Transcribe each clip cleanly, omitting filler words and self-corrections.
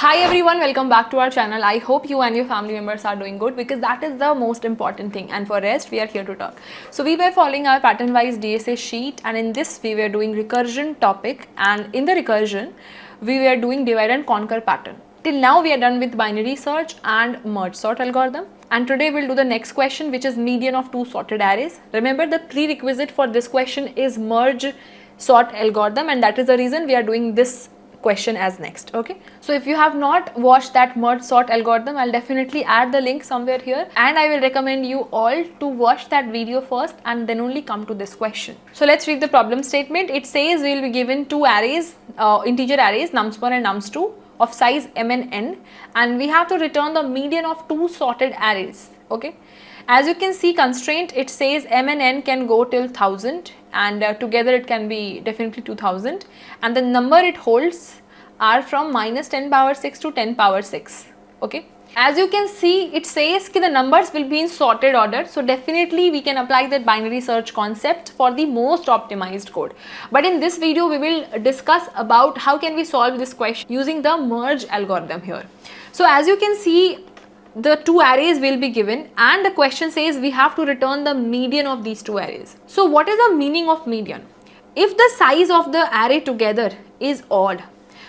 Hi everyone, welcome back to our channel. I hope you and your family members are doing good because that is the most important thing, and for rest we are here to talk. So we were following our pattern wise DSA sheet, and in this we were doing recursion topic, and in the recursion we were doing divide and conquer pattern. Till now we are done with binary search and merge sort algorithm, and today we'll do the next question, which is median of two sorted arrays. Remember, the prerequisite for this question is merge sort algorithm, and that is the reason we are doing this question as next. Okay, so if you have not watched that merge sort algorithm, I'll definitely add the link somewhere here, and I will recommend you all to watch that video first and then only come to this question. So let's read the problem statement. It says we will be given two arrays, integer arrays nums1 and nums2 of size m and n, and we have to return the median of two sorted arrays. Okay, as you can see, constraint, it says m and n can go till 1000, and together it can be definitely 2000, and the number it holds are from minus 10 power 6 to 10 power 6. Okay, as you can see, it says that the numbers will be in sorted order, so definitely we can apply that binary search concept for the most optimized code. But in this video we will discuss about how can we solve this question using the merge algorithm here. So as you can see, the two arrays will be given, and the question says we have to return the median of these two arrays. So what is the meaning of median? If the size of the array together is odd,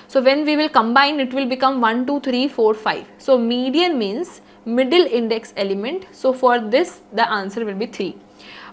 so when we will combine, it will become 1, 2, 3, 4, 5. So median means middle index element. So for this the answer will be 3.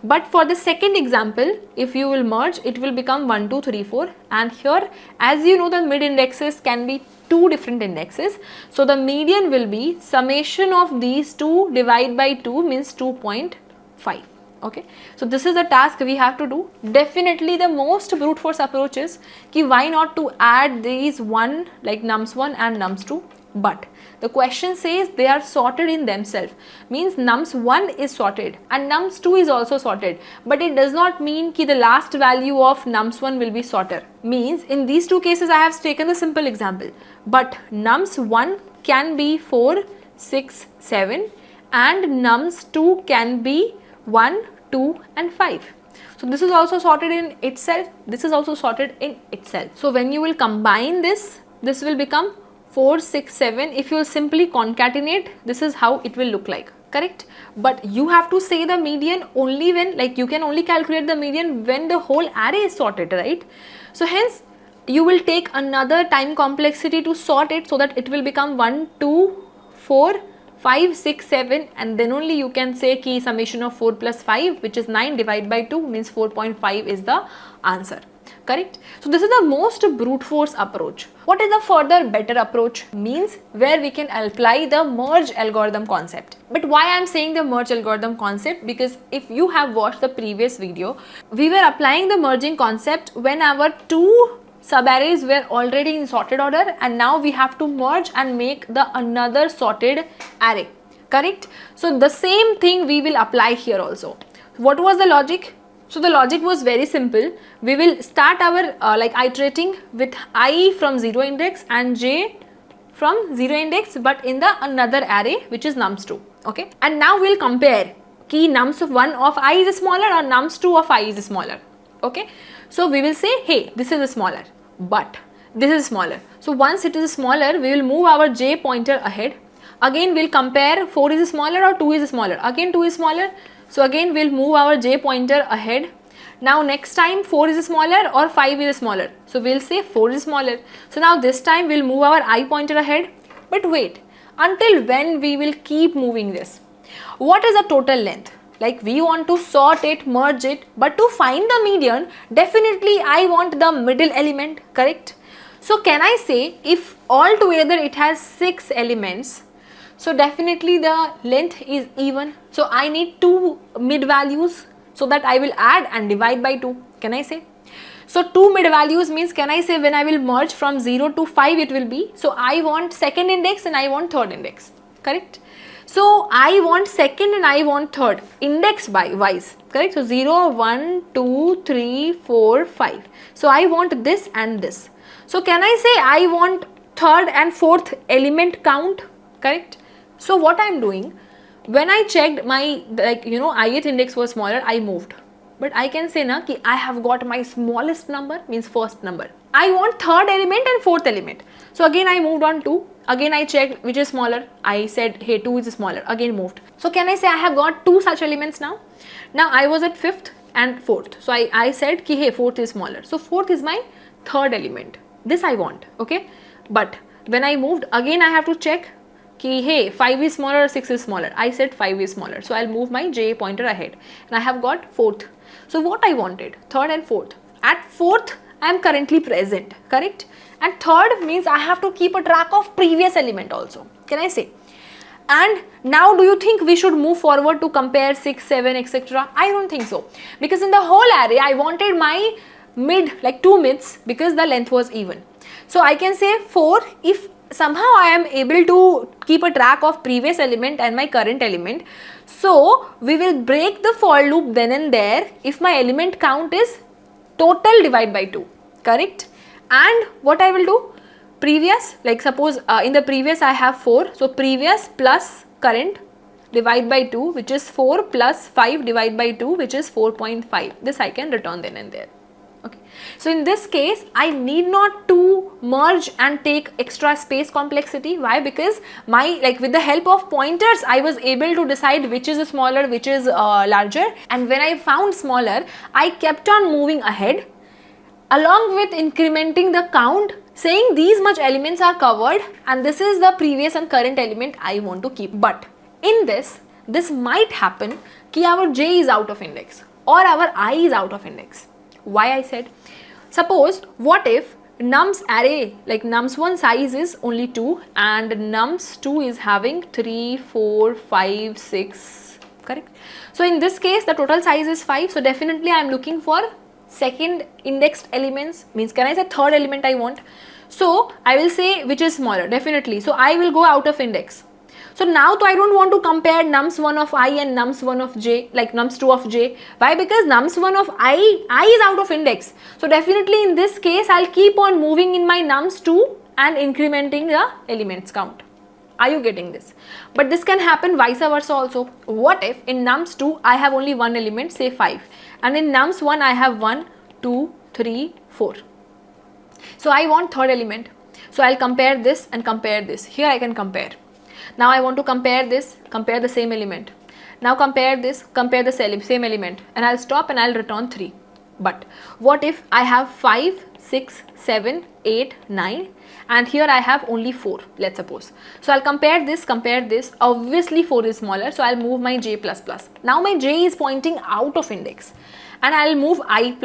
But for the second example, if you will merge, it will become 1, 2, 3, 4, and here, as you know, the mid indexes can be two different indexes. So the median will be summation of these two divided by 2 means 2.5. Okay, so this is the task we have to do. Definitely the most brute force approach is ki why not to add these one, like nums1 and nums2, but the question says they are sorted in themselves, means nums1 is sorted and nums2 is also sorted, but it does not mean ki the last value of nums1 will be sorted. Means in these two cases I have taken the simple example, but nums1 can be 4, 6, 7, and nums2 can be 1, 2 and 5. So this is also sorted in itself, this is also sorted in itself. So when you will combine this, this will become 4, 6, 7. If you simply concatenate, this is how it will look like, correct? But you have to say the median only when, like, you can only calculate the median when the whole array is sorted, right? So hence you will take another time complexity to sort it, so that it will become 1, 2, 4, 5, 6, 7, and then only you can say ki summation of 4 plus 5, which is 9, divided by 2 means 4.5 is the answer. Correct? So this is the most brute force approach. What is the further better approach? Means where we can apply the merge algorithm concept. But why I am saying the merge algorithm concept? Because if you have watched the previous video, we were applying the merging concept when our two subarrays were already in sorted order, and now we have to merge and make the another sorted array. Correct? So the same thing we will apply here also. What was the logic? So the logic was very simple. We will start our iterating with I from 0 index and j from 0 index, but in the another array which is nums2. Okay, and now we will compare ki nums1 of I is smaller or nums2 of I is smaller. Okay, so we will say, hey, this is smaller, but this is smaller. So once it is smaller, we will move our j pointer ahead. Again we will compare 4 is smaller or 2 is smaller. Again 2 is smaller. So again we will move our j pointer ahead. Now next time 4 is smaller or 5 is smaller. So we will say 4 is smaller. So now this time we will move our I pointer ahead. But wait, until when we will keep moving this? What is the total length? Like, we want to sort it, merge it, but to find the median, definitely I want the middle element, correct? So can I say if all together it has 6 elements, so definitely the length is even. So I need two mid values, so that I will add and divide by 2. Can I say? So two mid values means, can I say when I will merge from 0 to 5 it will be. So I want second index and I want third index. Correct? So I want second and I want third index by wise. Correct? So 0, 1, 2, 3, 4, 5. So I want this and this. So can I say I want third and fourth element count? Correct? So what I am doing, when I checked my, ith index was smaller, I moved. But I can say na ki I have got my smallest number, means first number. I want third element and fourth element. So again I moved on 2, Again I checked which is smaller. I said, hey, 2 is smaller. Again moved. So can I say I have got 2 such elements now? Now I was at 5th and 4th. So I said ki hey, 4th is smaller. So 4th is my third element. This I want, okay? But when I moved, again I have to check ki hey, 5 is smaller or 6 is smaller. I said 5 is smaller. So I'll move my J pointer ahead. And I have got 4th. So what I wanted, 3rd and 4th. At 4th, I am currently present, correct? And 3rd means I have to keep a track of previous element also. Can I say? And now do you think we should move forward to compare 6, 7, etc.? I don't think so. Because in the whole array, I wanted my mid, like 2 mids, because the length was even. So I can say 4 if somehow I am able to keep a track of previous element and my current element. So we will break the for loop then and there if my element count is total divided by 2, correct? And what I will do? Previous, like suppose in the previous I have 4, so previous plus current divide by 2, which is 4 plus 5 divide by 2, which is 4.5. This I can return then and there. Okay. So in this case, I need not to merge and take extra space complexity. Why? Because with the help of pointers, I was able to decide which is smaller, which is larger. And when I found smaller, I kept on moving ahead along with incrementing the count, saying these much elements are covered and this is the previous and current element I want to keep. But in this might happen ki our J is out of index or our I is out of index. Why I said? Suppose what if nums array, like nums1 size is only 2 and nums2 is having 3, 4, 5, 6, correct? So in this case the total size is 5, so definitely I am looking for second indexed elements, means can I say third element I want? So I will say which is smaller, definitely. So I will go out of index. So now I don't want to compare nums1 of I and nums1 of j, like nums2 of j. Why? Because nums1 of I is out of index. So definitely in this case I'll keep on moving in my nums2 and incrementing the elements count. Are you getting this? But this can happen vice versa also. What if in nums2 I have only one element, say 5, and in nums1 I have 1, 2, 3, 4. So I want third element. So I'll compare this and compare this. Here I can compare. Now I want to compare this, compare the same element. Now compare this, compare the same element, and I'll stop and I'll return 3. But what if I have 5, 6, 7, 8, 9 and here I have only 4, let's suppose. So I'll compare this, obviously 4 is smaller, so I'll move my j++. Now my j is pointing out of index and I'll move I++.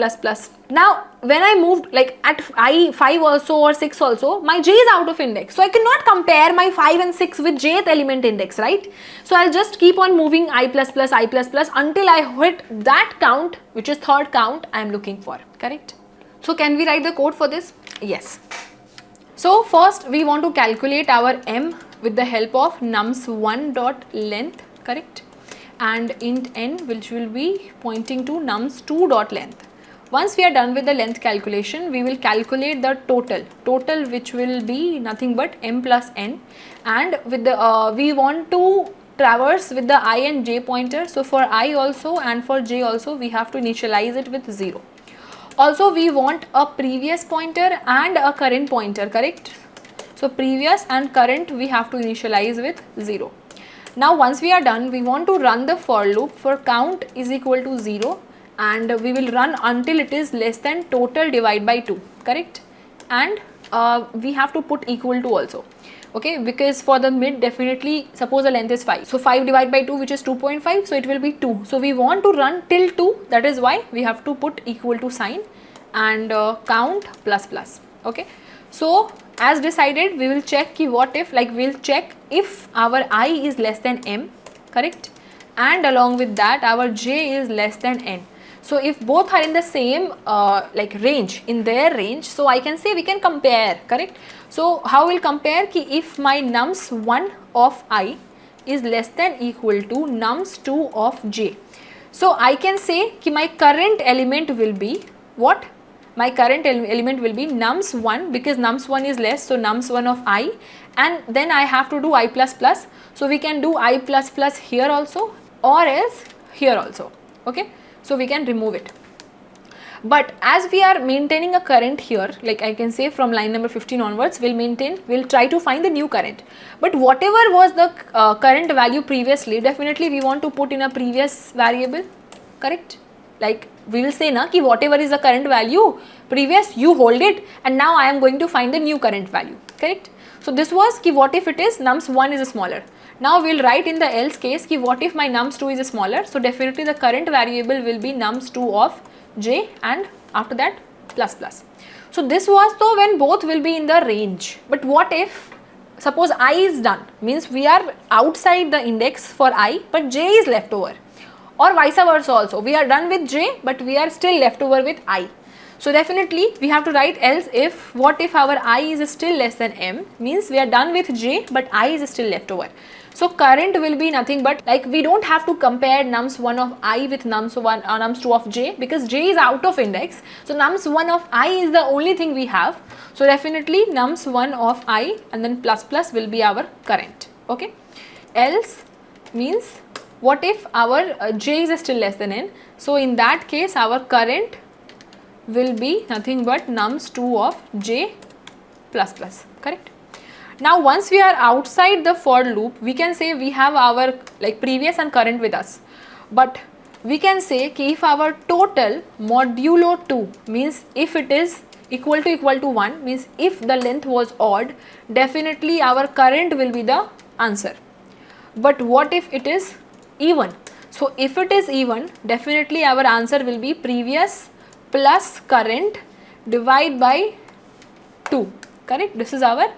Now when I moved like at I 5 also or 6 also, my j is out of index, so I cannot compare my 5 and 6 with jth element index, right? So I'll just keep on moving I++, until I hit that count, which is third count I am looking for, correct? So can we write the code for this? Yes. So first we want to calculate our m with the help of nums1.length, correct? And int n, which will be pointing to nums2.length. Once we are done with the length calculation, we will calculate the total which will be nothing but m plus n, and with the we want to traverse with the I and j pointer. So for I also and for j also we have to initialize it with 0. Also we want a previous pointer and a current pointer, correct? So previous and current we have to initialize with 0. Now once we are done, we want to run the for loop for count is equal to 0 and we will run until it is less than total divide by 2, correct? And we have to put equal to also, okay, because for the mid definitely suppose the length is 5, so 5 divided by 2 which is 2.5, so it will be 2. So we want to run till 2, that is why we have to put equal to sign and count plus plus, okay. So as decided, we will check ki what if, like we'll check if our I is less than m, correct, and along with that our j is less than n. So if both are in the same like range, in their range, so I can say we can compare, correct. So how we'll compare ki if my nums1 of I is less than equal to nums2 of j. So I can say ki my current element will be what? My current element will be nums1, because nums1 is less, so nums1 of I, and then I have to do I++. So we can do I++ here also or else here also, okay. So we can remove it. But as we are maintaining a current here, like I can say from line number 15 onwards, we'll try to find the new current. But whatever was the current value previously, definitely we want to put in a previous variable, correct? Like we will say na ki whatever is the current value previous, you hold it, and now I am going to find the new current value, correct? So this was ki what if it is nums1 is smaller. Now we will write in the else case ki what if my nums2 is smaller. So definitely the current variable will be nums2 of j, and after that plus plus. So this was though when both will be in the range. But what if suppose I is done, means we are outside the index for I but j is left over, or vice versa also, we are done with j but we are still left over with I. So definitely we have to write else if, what if our I is still less than m, means we are done with j but I is still left over. So current will be nothing but, like we don't have to compare nums1 of I with nums2 of j, because j is out of index. So nums1 of I is the only thing we have. So definitely nums1 of I and then plus plus will be our current, okay. Else means what if our j is still less than n. So in that case our current will be nothing but nums2 of j plus plus, correct. Now once we are outside the for loop, we can say we have our like previous and current with us, but we can say ki if our total modulo 2, means if it is equal to 1, means if the length was odd, definitely our current will be the answer. But what if it is even? So if it is even, definitely our answer will be previous plus current divide by 2, correct. This is our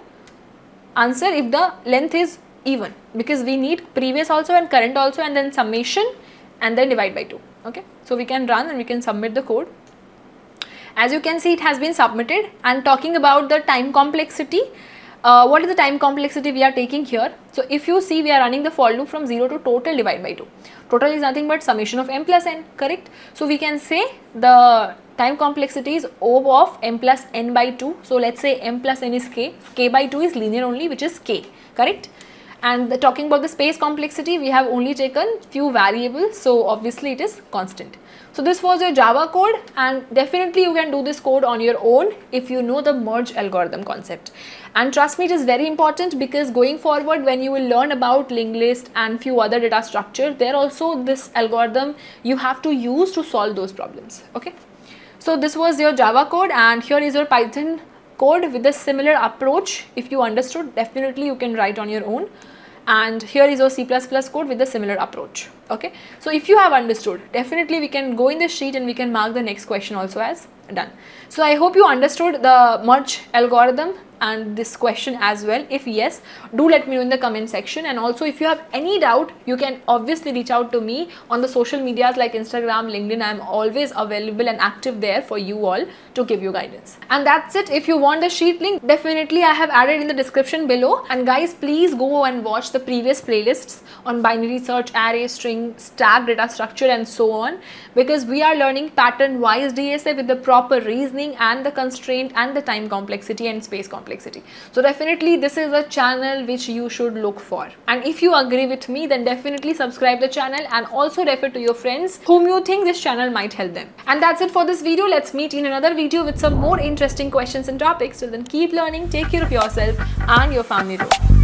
answer if the length is even, because we need previous also and current also, and then summation and then divide by 2, okay. So we can run and we can submit the code. As you can see, it has been submitted. And talking about the time complexity, what is the time complexity we are taking here? So if you see, we are running the for loop from 0 to total divide by 2. Total is nothing but summation of m plus n, correct. So we can say the time complexity is O of m plus n by 2. So let's say m plus n is k by 2 is linear only, which is k, correct. And talking about the space complexity, we have only taken few variables, so obviously it is constant. So this was your Java code, and definitely you can do this code on your own if you know the merge algorithm concept. And trust me, it is very important, because going forward when you will learn about linked list and few other data structure, there also this algorithm you have to use to solve those problems, okay. So this was your Java code, and here is your Python code with a similar approach. If you understood, definitely you can write on your own. And here is your C++ code with a similar approach, okay. So if you have understood, definitely we can go in the sheet and we can mark the next question also as done. So I hope you understood the merge algorithm and this question as well. If yes, do let me know in the comment section. And also if you have any doubt, you can obviously reach out to me on the social medias like Instagram, LinkedIn. I am always available and active there for you all to give you guidance. And that's it. If you want the sheet link, definitely I have added in the description below. And guys, please go and watch the previous playlists on binary search, array, string, stack, data structure and so on, because we are learning pattern wise DSA with the proper reasoning and the constraint and the time complexity and space complexity. So definitely this is a channel which you should look for. And if you agree with me, then definitely subscribe the channel and also refer to your friends whom you think this channel might help them. And that's it for this video. Let's meet in another video with some more interesting questions and topics. Till then, keep learning, take care of yourself and your family too.